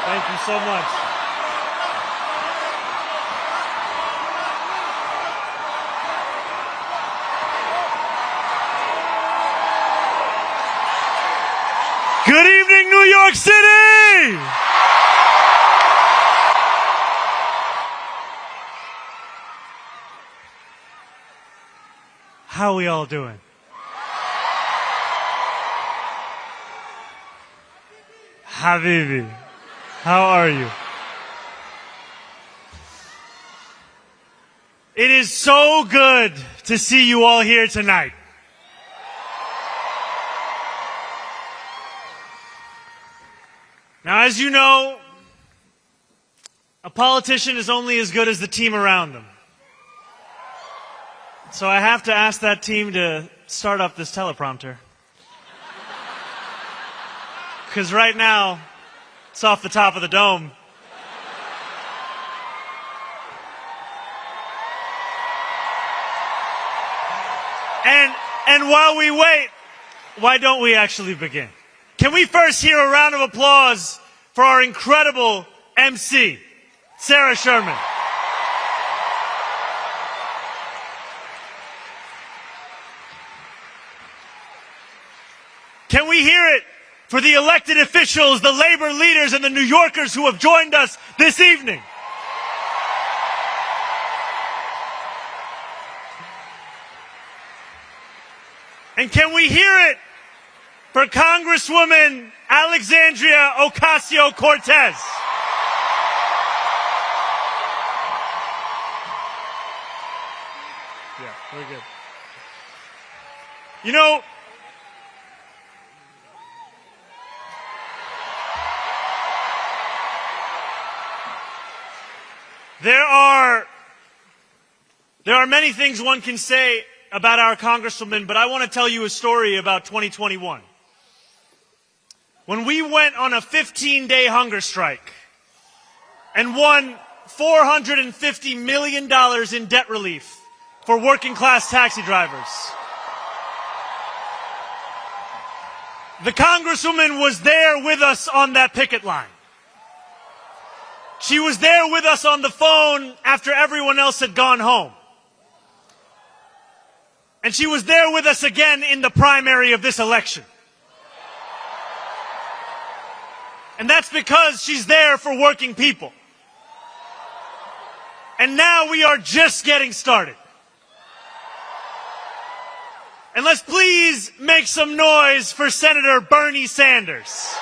Thank you so much. Good evening, New York City! How are we all doing? Habibi, how are you? It is so good to see you all here tonight. Now, as you know, a politician is only as good as the team around them. So I have to ask that team to start up this teleprompter. Because right now, it's off the top of the dome. And while we wait, why don't we actually begin? Can we first hear a round of applause for our incredible MC, Sarah Sherman? Can we hear it for the elected officials, the labor leaders, and the New Yorkers who have joined us this evening? And can we hear it for Congresswoman Alexandria Ocasio-Cortez? Yeah, we're good. You know, there are many things one can say about our Congresswoman, but I want to tell you a story about 2021. When we went on a 15-day hunger strike and won $450 million in debt relief for working-class taxi drivers, the Congresswoman was there with us on that picket line. She was there with us on the phone after everyone else had gone home. And she was there with us again in the primary of this election. And that's because she's there for working people. And now we are just getting started. And let's please make some noise for Senator Bernie Sanders.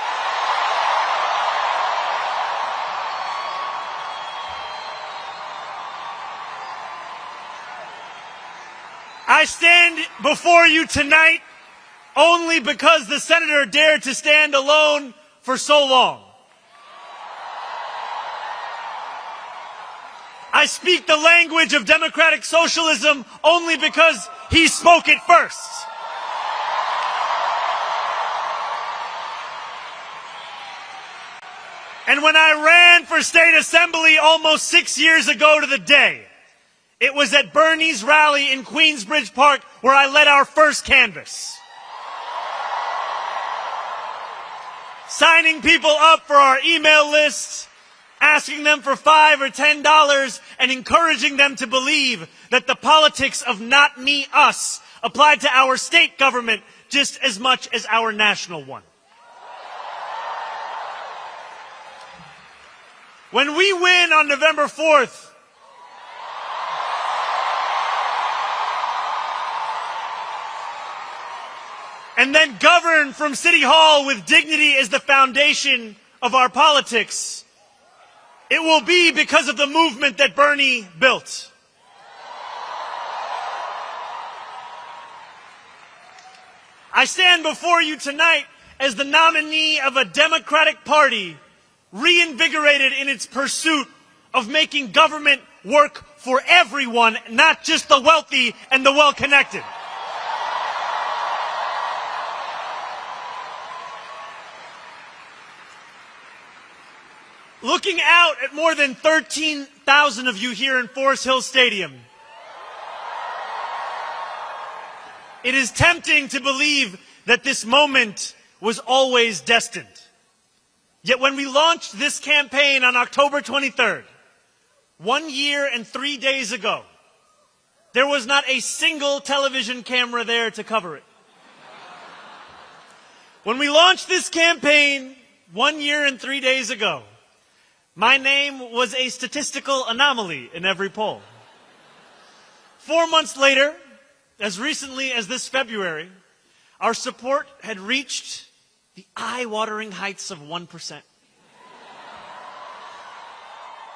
I stand before you tonight only because the senator dared to stand alone for so long. I speak the language of democratic socialism only because he spoke it first. And when I ran for state assembly almost 6 years ago to the day, it was at Bernie's rally in Queensbridge Park where I led our first canvass. Signing people up for our email lists, asking them for $5 or $10, and encouraging them to believe that the politics of not me, us applied to our state government just as much as our national one. When we win on November 4th, and then govern from City Hall with dignity as the foundation of our politics, it will be because of the movement that Bernie built. I stand before you tonight as the nominee of a Democratic Party reinvigorated in its pursuit of making government work for everyone, not just the wealthy and the well-connected. Looking out at more than 13,000 of you here in Forest Hill Stadium, it is tempting to believe that this moment was always destined. Yet when we launched this campaign on October 23rd, 1 year and 3 days ago, there was not a single television camera there to cover it. When we launched this campaign 1 year and 3 days ago, my name was a statistical anomaly in every poll. 4 months later, as recently as this February, our support had reached the eye-watering heights of 1%.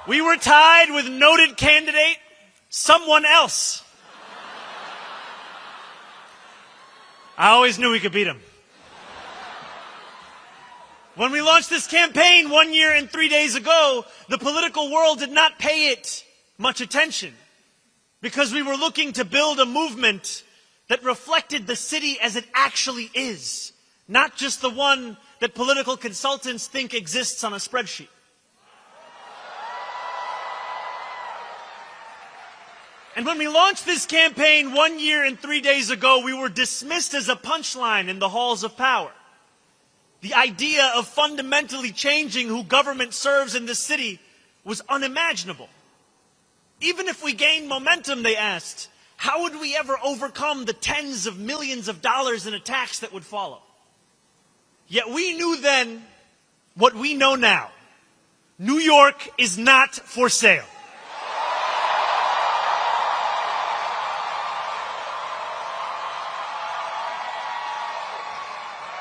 We were tied with noted candidate, someone else. I always knew we could beat him. When we launched this campaign 1 year and 3 days ago, the political world did not pay it much attention because we were looking to build a movement that reflected the city as it actually is, not just the one that political consultants think exists on a spreadsheet. And when we launched this campaign 1 year and 3 days ago, we were dismissed as a punchline in the halls of power. The idea of fundamentally changing who government serves in this city was unimaginable. Even if we gained momentum, they asked, how would we ever overcome the tens of millions of dollars in attacks that would follow? Yet we knew then what we know now. New York is not for sale.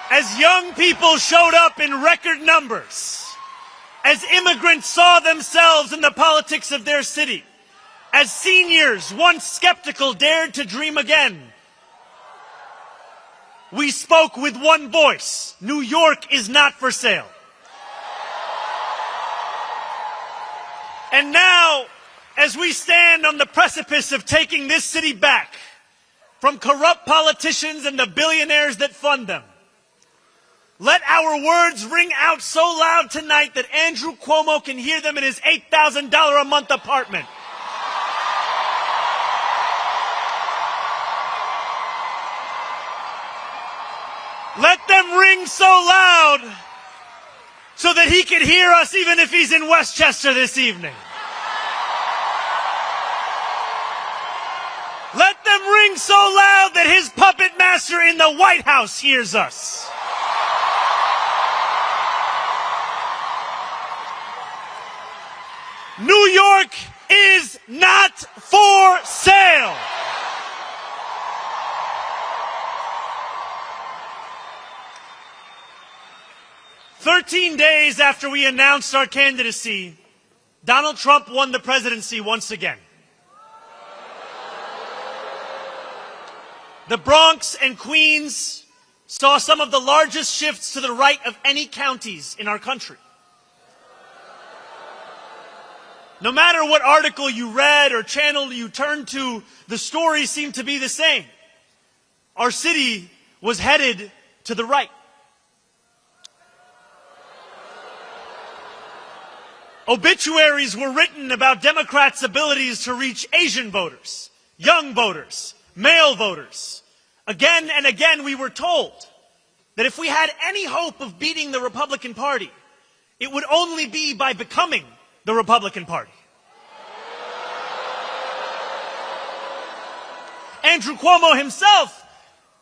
As young people showed up in record numbers, as immigrants saw themselves in the politics of their city, as seniors, once skeptical, dared to dream again, we spoke with one voice. New York is not for sale. And now, as we stand on the precipice of taking this city back from corrupt politicians and the billionaires that fund them, let our words ring out so loud tonight that Andrew Cuomo can hear them in his $8,000 a month apartment. Let them ring so loud so that he can hear us even if he's in Westchester this evening. Let them ring so loud that his puppet master in the White House hears us. New York is not for sale. "13 days after we announced our candidacy, Donald Trump won the presidency once again. The Bronx and Queens saw some of the largest shifts to the right of any counties in our country. No matter what article you read or channel you turned to, the story seemed to be the same. Our city was headed to the right. Obituaries were written about Democrats' abilities to reach Asian voters, young voters, male voters. Again and again we were told that if we had any hope of beating the Republican Party, it would only be by becoming the Republican Party. Andrew Cuomo himself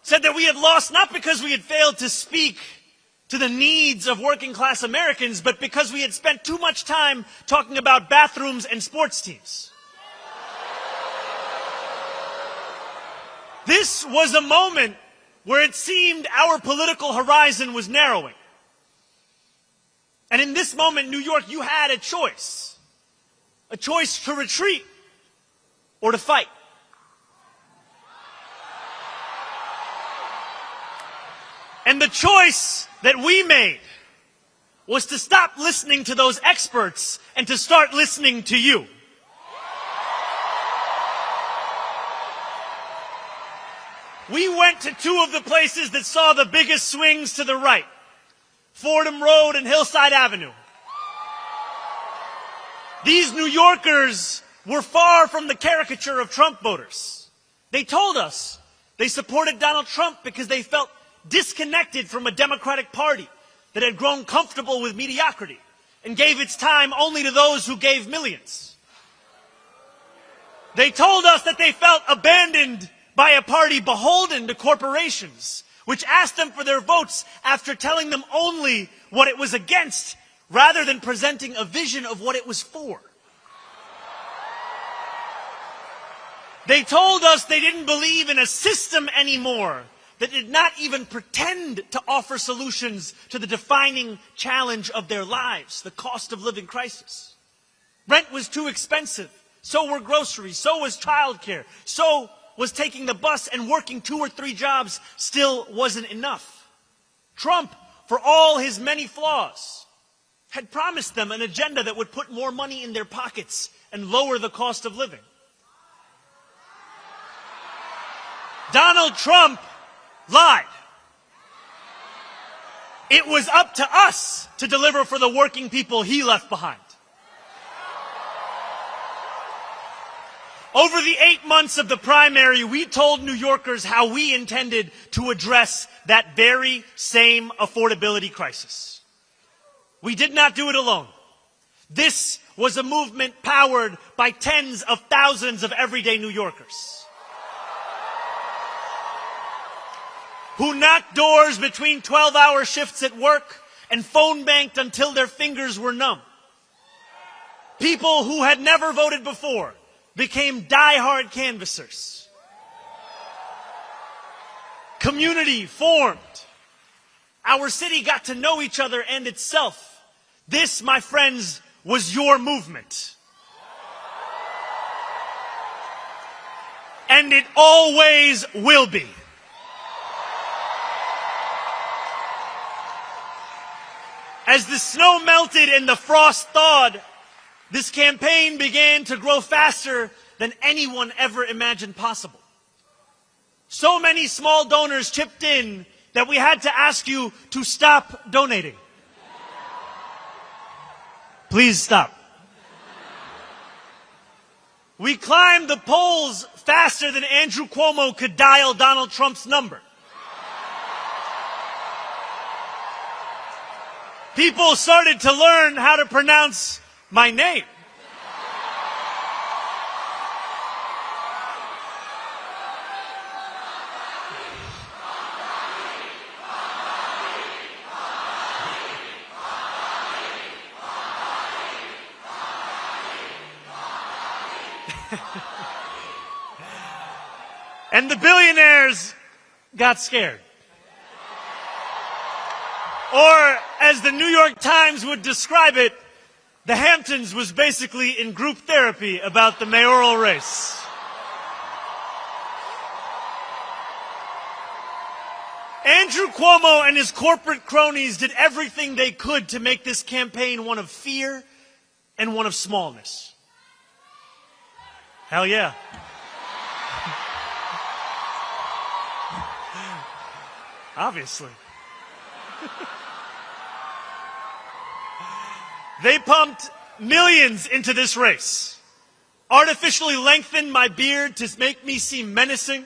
said that we had lost not because we had failed to speak to the needs of working class Americans, but because we had spent too much time talking about bathrooms and sports teams. This was a moment where it seemed our political horizon was narrowing. And in this moment, New York, you had a choice to retreat or to fight. And the choice that we made was to stop listening to those experts and to start listening to you. We went to two of the places that saw the biggest swings to the right, Fordham Road and Hillside Avenue. These New Yorkers were far from the caricature of Trump voters. They told us they supported Donald Trump because they felt disconnected from a Democratic Party that had grown comfortable with mediocrity and gave its time only to those who gave millions. They told us that they felt abandoned by a party beholden to corporations, which asked them for their votes after telling them only what it was against, rather than presenting a vision of what it was for. They told us they didn't believe in a system anymore that did not even pretend to offer solutions to the defining challenge of their lives, the cost of living crisis. Rent was too expensive. So were groceries. So was childcare. So was taking the bus, and working 2 or 3 jobs still wasn't enough. Trump, for all his many flaws, had promised them an agenda that would put more money in their pockets and lower the cost of living. Donald Trump lied. It was up to us to deliver for the working people he left behind. Over the 8 months of the primary, we told New Yorkers how we intended to address that very same affordability crisis. We did not do it alone. This was a movement powered by tens of thousands of everyday New Yorkers who knocked doors between 12-hour shifts at work and phone banked until their fingers were numb. People who had never voted before became die-hard canvassers. Community formed. Our city got to know each other and itself. This, my friends, was your movement. And it always will be. As the snow melted and the frost thawed, this campaign began to grow faster than anyone ever imagined possible. So many small donors chipped in that we had to ask you to stop donating. Please stop. We climbed the polls faster than Andrew Cuomo could dial Donald Trump's number. People started to learn how to pronounce my name. And the billionaires got scared. Or, as the New York Times would describe it, the Hamptons was basically in group therapy about the mayoral race. Andrew Cuomo and his corporate cronies did everything they could to make this campaign one of fear and one of smallness. Hell yeah. Obviously. They pumped millions into this race, artificially lengthened my beard to make me seem menacing,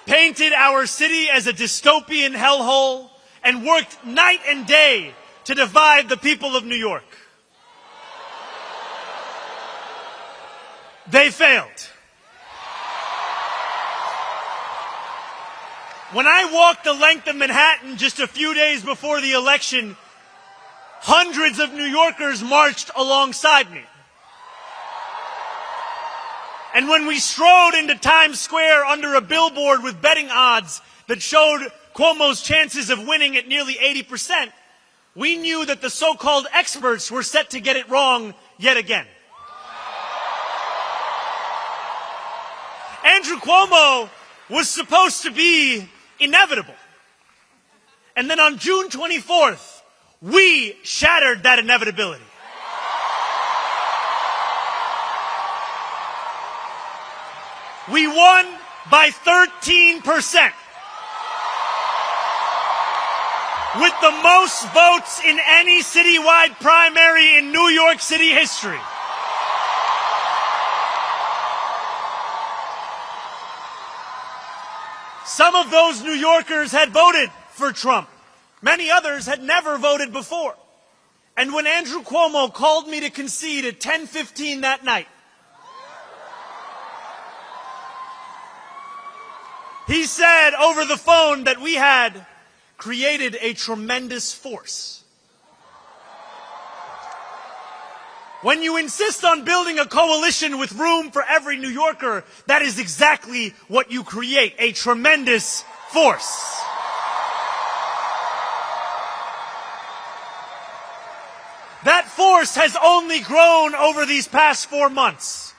painted our city as a dystopian hellhole, and worked night and day to divide the people of New York. They failed. When I walked the length of Manhattan just a few days before the election, hundreds of New Yorkers marched alongside me. And when we strode into Times Square under a billboard with betting odds that showed Cuomo's chances of winning at nearly 80%, we knew that the so-called experts were set to get it wrong yet again. Andrew Cuomo was supposed to be inevitable. And then on June 24th, we shattered that inevitability. We won by 13%. With the most votes in any citywide primary in New York City history. Some of those New Yorkers had voted for Trump. Many others had never voted before. And when Andrew Cuomo called me to concede at 10:15 that night, he said over the phone that we had created a tremendous force. When you insist on building a coalition with room for every New Yorker, that is exactly what you create, a tremendous force. That force has only grown over these past 4 months.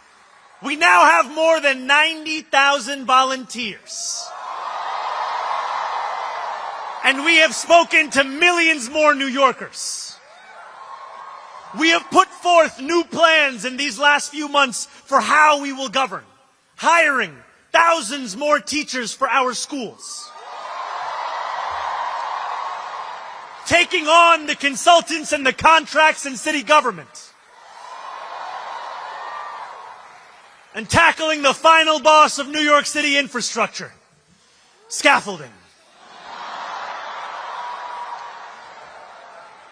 We now have more than 90,000 volunteers. And we have spoken to millions more New Yorkers. We have put forth new plans in these last few months for how we will govern, hiring thousands more teachers for our schools, taking on the consultants and the contracts in city government, and tackling the final boss of New York City infrastructure, scaffolding.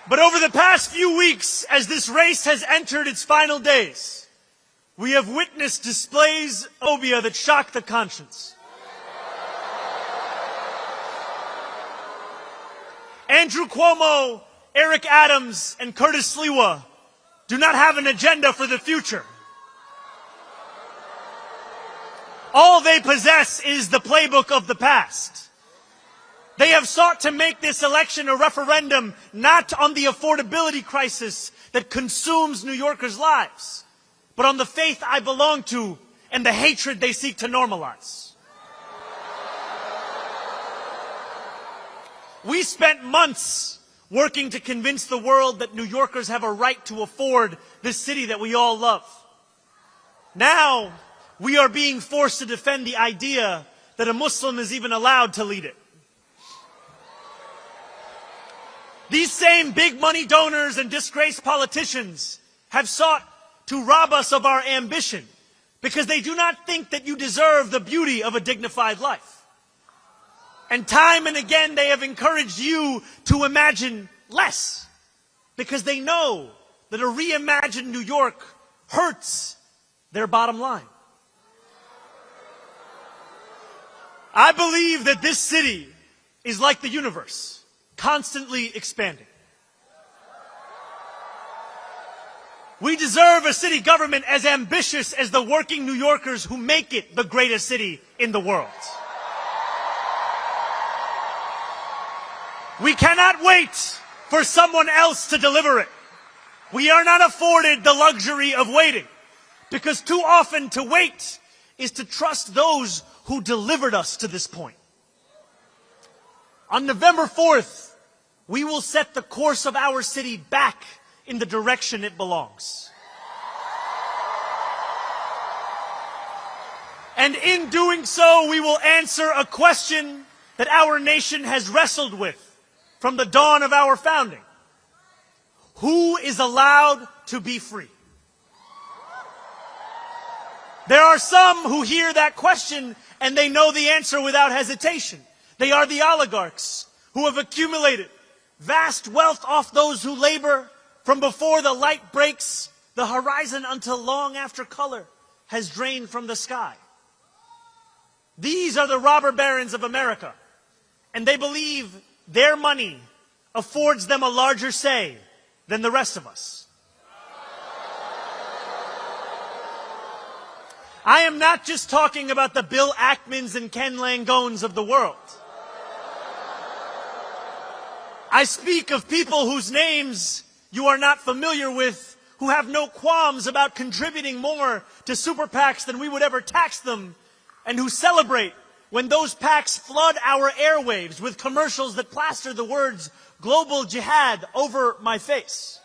But over the past few weeks, as this race has entered its final days, we have witnessed displays of phobia that shock the conscience. Andrew Cuomo, Eric Adams, and Curtis Sliwa do not have an agenda for the future. All they possess is the playbook of the past. They have sought to make this election a referendum not on the affordability crisis that consumes New Yorkers' lives, but on the faith I belong to and the hatred they seek to normalize. We spent months working to convince the world that New Yorkers have a right to afford this city that we all love. Now, we are being forced to defend the idea that a Muslim is even allowed to lead it. These same big money donors and disgraced politicians have sought to rob us of our ambition because they do not think that you deserve the beauty of a dignified life. And time and again they have encouraged you to imagine less because they know that a reimagined New York hurts their bottom line. I believe that this city is like the universe, constantly expanding. We deserve a city government as ambitious as the working New Yorkers who make it the greatest city in the world. We cannot wait for someone else to deliver it. We are not afforded the luxury of waiting, because too often to wait is to trust those who delivered us to this point. On November 4th, we will set the course of our city back in the direction it belongs. And in doing so, we will answer a question that our nation has wrestled with from the dawn of our founding. Who is allowed to be free? There are some who hear that question and they know the answer without hesitation. They are the oligarchs who have accumulated vast wealth off those who labor from before the light breaks the horizon until long after color has drained from the sky. These are the robber barons of America, and they believe their money affords them a larger say than the rest of us. I am not just talking about the Bill Ackmans and Ken Langones of the world. I speak of people whose names you are not familiar with, who have no qualms about contributing more to super PACs than we would ever tax them, and who celebrate when those PACs flood our airwaves with commercials that plaster the words "global jihad" over my face.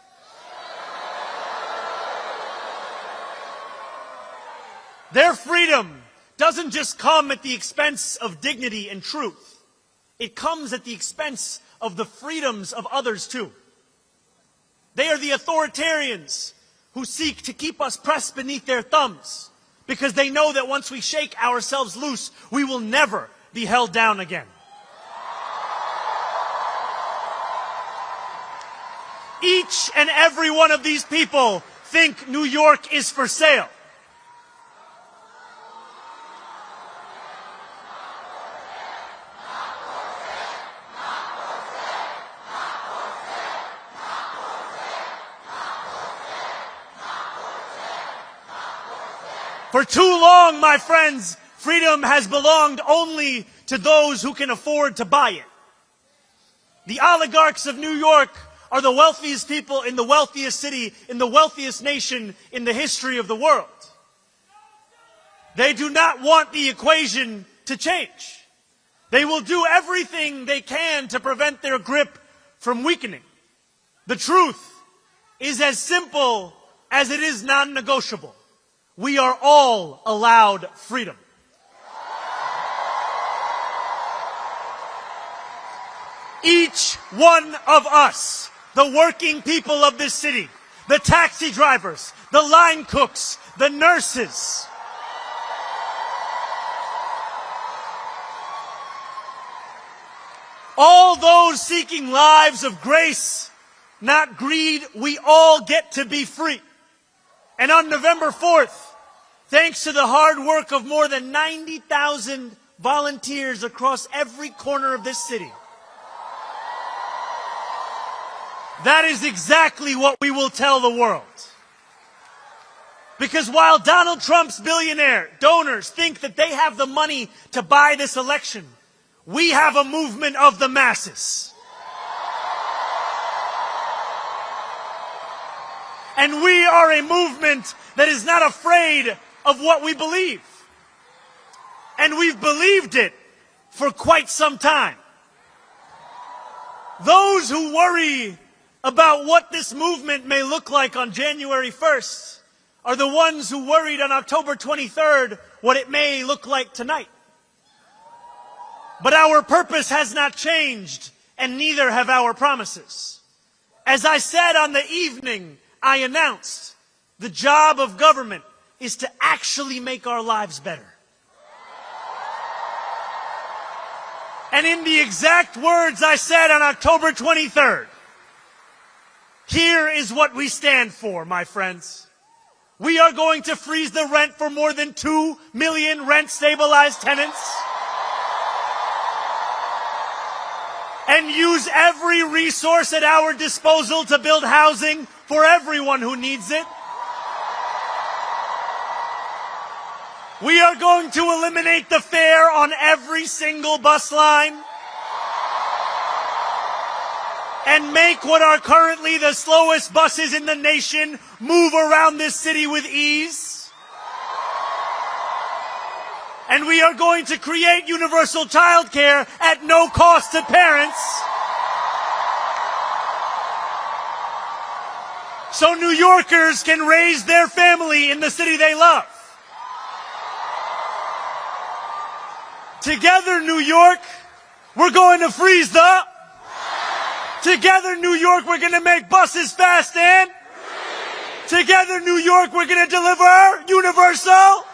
Their freedom doesn't just come at the expense of dignity and truth. It comes at the expense of the freedoms of others too. They are the authoritarians who seek to keep us pressed beneath their thumbs because they know that once we shake ourselves loose, we will never, be held down again. Each and every one of these people think New York is for sale. For too long, my friends, freedom has belonged only to those who can afford to buy it. The oligarchs of New York are the wealthiest people in the wealthiest city, in the wealthiest nation in the history of the world. They do not want the equation to change. They will do everything they can to prevent their grip from weakening. The truth is as simple as it is non-negotiable. We are all allowed freedom. Each one of us, the working people of this city, the taxi drivers, the line cooks, the nurses, all those seeking lives of grace, not greed, we all get to be free. And on November 4th, thanks to the hard work of more than 90,000 volunteers across every corner of this city, that is exactly what we will tell the world. Because while Donald Trump's billionaire donors think that they have the money to buy this election, we have a movement of the masses. And we are a movement that is not afraid of what we believe. And we've believed it for quite some time. Those who worry about what this movement may look like on January 1st are the ones who worried on October 23rd what it may look like tonight. But our purpose has not changed, and neither have our promises. As I said on the evening I announced, the job of government is to actually make our lives better. And in the exact words I said on October 23rd, here is what we stand for, my friends. We are going to freeze the rent for more than 2 million rent-stabilized tenants and use every resource at our disposal to build housing for everyone who needs it. We are going to eliminate the fare on every single bus line and make what are currently the slowest buses in the nation move around this city with ease. And we are going to create universal childcare at no cost to parents, so New Yorkers can raise their family in the city they love. Together, New York, we're going to freeze the. Together, New York, we're going to make buses fast and. Together, New York, we're going to deliver universal.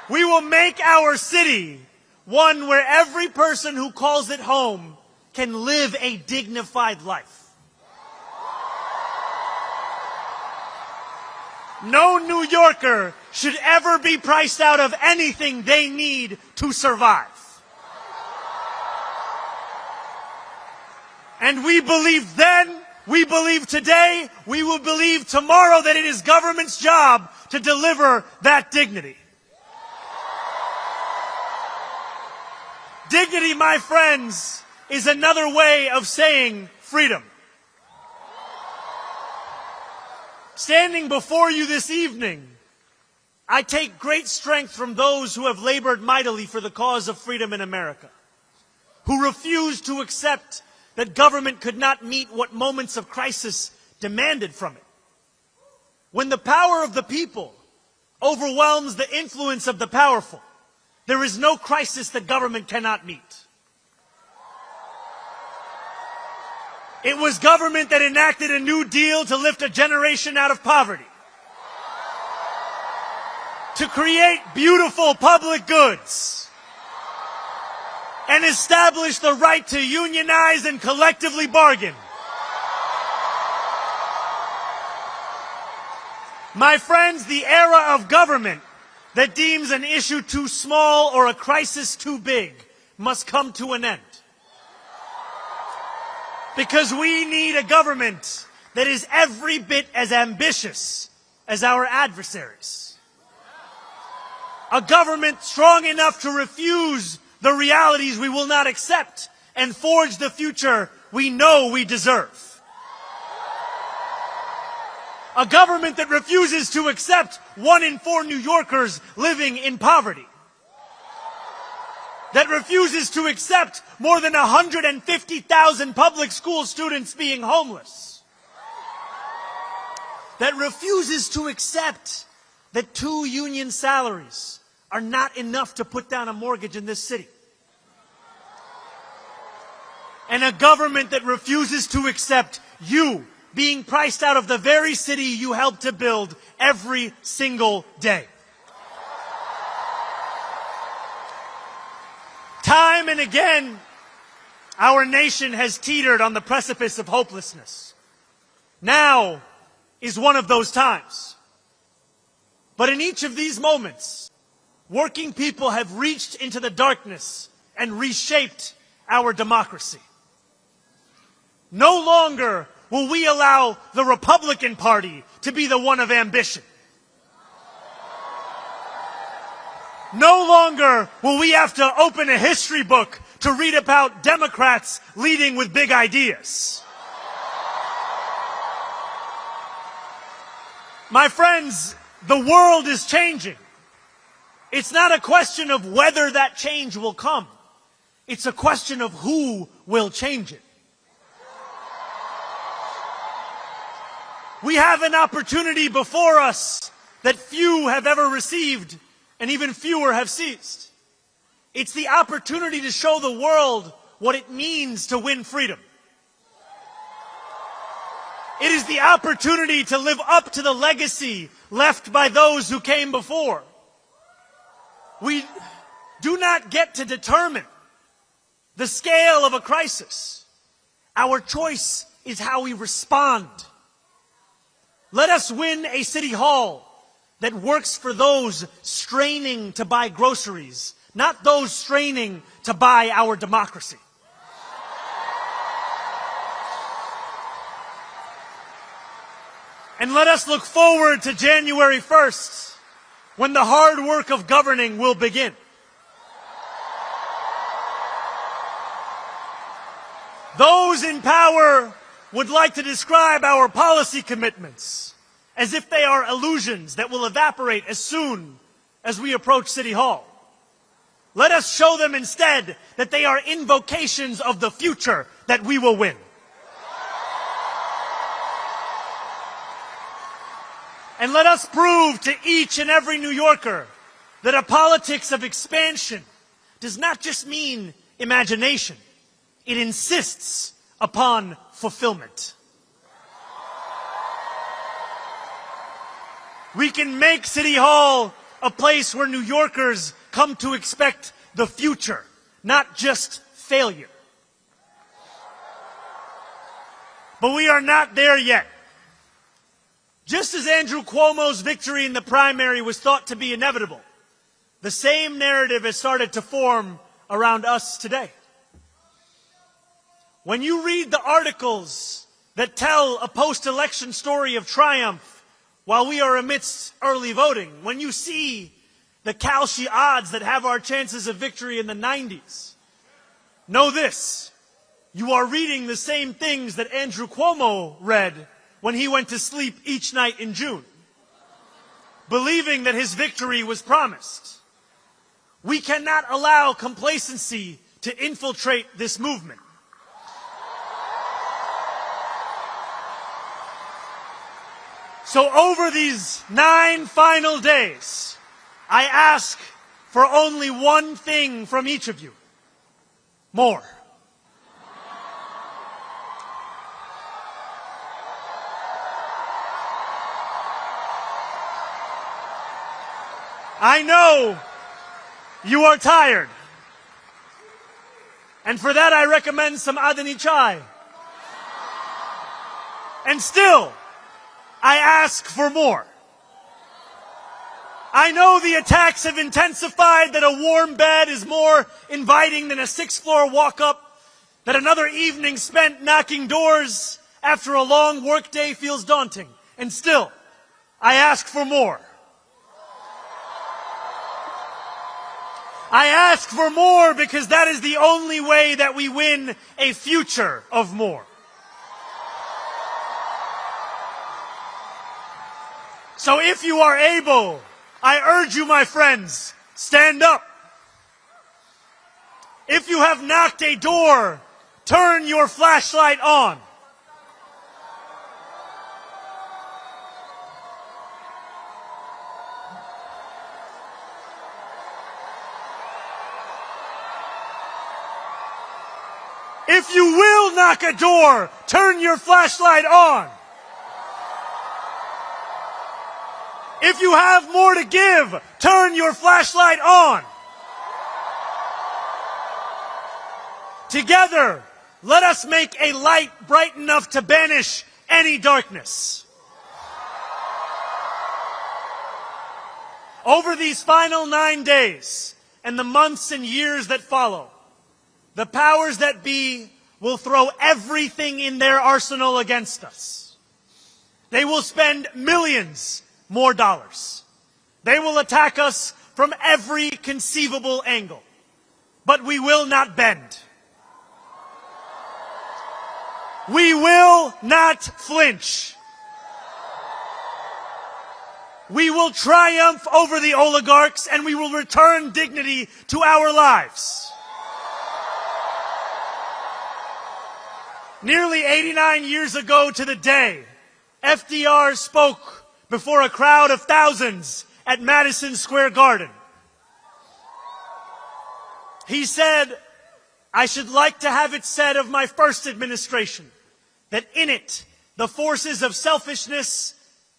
We will make our city one where every person who calls it home can live a dignified life. No New Yorker should ever be priced out of anything they need to survive. And we believed then, we believe today, we will believe tomorrow that it is government's job to deliver that dignity. Dignity, my friends, is another way of saying freedom. Standing before you this evening, I take great strength from those who have labored mightily for the cause of freedom in America, who refused to accept that government could not meet what moments of crisis demanded from it. When the power of the people overwhelms the influence of the powerful, there is no crisis that government cannot meet. It was government that enacted a New Deal to lift a generation out of poverty, to create beautiful public goods, and establish the right to unionize and collectively bargain. My friends, the era of government that deems an issue too small or a crisis too big must come to an end. Because we need a government that is every bit as ambitious as our adversaries. A government strong enough to refuse the realities we will not accept and forge the future we know we deserve. A government that refuses to accept 1 in 4 New Yorkers living in poverty. That refuses to accept more than 150,000 public school students being homeless. That refuses to accept that 2 union salaries are not enough to put down a mortgage in this city. And a government that refuses to accept you being priced out of the very city you helped to build every single day. Time and again, our nation has teetered on the precipice of hopelessness. Now is one of those times. But in each of these moments, working people have reached into the darkness and reshaped our democracy. No longer will we allow the Republican Party to be the one of ambition. No longer will we have to open a history book to read about Democrats leading with big ideas. My friends, the world is changing. It's not a question of whether that change will come. It's a question of who will change it. We have an opportunity before us that few have ever received and even fewer have seized. It's the opportunity to show the world what it means to win freedom. It is the opportunity to live up to the legacy left by those who came before. We do not get to determine the scale of a crisis. Our choice is how we respond. Let us win a city hall that works for those straining to buy groceries, not those straining to buy our democracy. And let us look forward to January 1st, when the hard work of governing will begin. Those in power would like to describe our policy commitments as if they are illusions that will evaporate as soon as we approach City Hall. Let us show them instead that they are invocations of the future that we will win. And let us prove to each and every New Yorker that a politics of expansion does not just mean imagination. It insists upon fulfillment. We can make City Hall a place where New Yorkers come to expect the future, not just failure. But we are not there yet. Just as Andrew Cuomo's victory in the primary was thought to be inevitable, the same narrative has started to form around us today. When you read the articles that tell a post-election story of triumph while we are amidst early voting, when you see the Kalshi odds that have our chances of victory in the 90s, know this: you are reading the same things that Andrew Cuomo read when he went to sleep each night in June, believing that his victory was promised. We cannot allow complacency to infiltrate this movement. So over these 9 final days, I ask for only one thing from each of you: more. I know you are tired. And for that I recommend some Adani chai. And still, I ask for more. I know the attacks have intensified, that a warm bed is more inviting than a sixth-floor walk-up, that another evening spent knocking doors after a long workday feels daunting. And still, I ask for more. I ask for more because that is the only way that we win a future of more. So if you are able, I urge you, my friends, stand up. If you have knocked a door, turn your flashlight on. If you will knock a door, turn your flashlight on. If you have more to give, turn your flashlight on. Together, let us make a light bright enough to banish any darkness. Over these final 9 days and the months and years that follow, the powers that be will throw everything in their arsenal against us. They will spend millions more dollars. They will attack us from every conceivable angle. But we will not bend. We will not flinch. We will triumph over the oligarchs, and we will return dignity to our lives. Nearly 89 years ago to the day, FDR spoke before a crowd of thousands at Madison Square Garden. He said, "I should like to have it said of my first administration that in it the forces of selfishness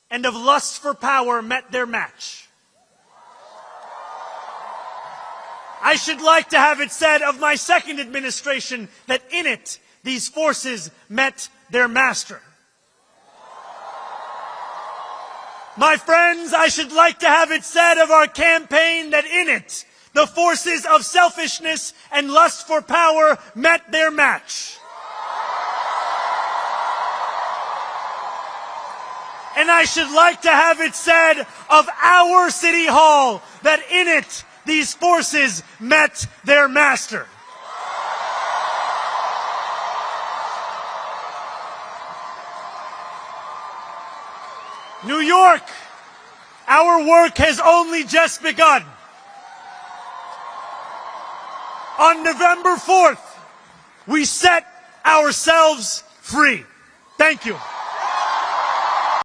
and of lust for power met their match. I should like to have it said of my second administration that in it these forces met their master. My friends, I should like to have it said of our campaign that in it, the forces of selfishness and lust for power met their match. And I should like to have it said of our City Hall that in it, these forces met their master." New York, our work has only just begun. On November 4th, we set ourselves free. Thank you.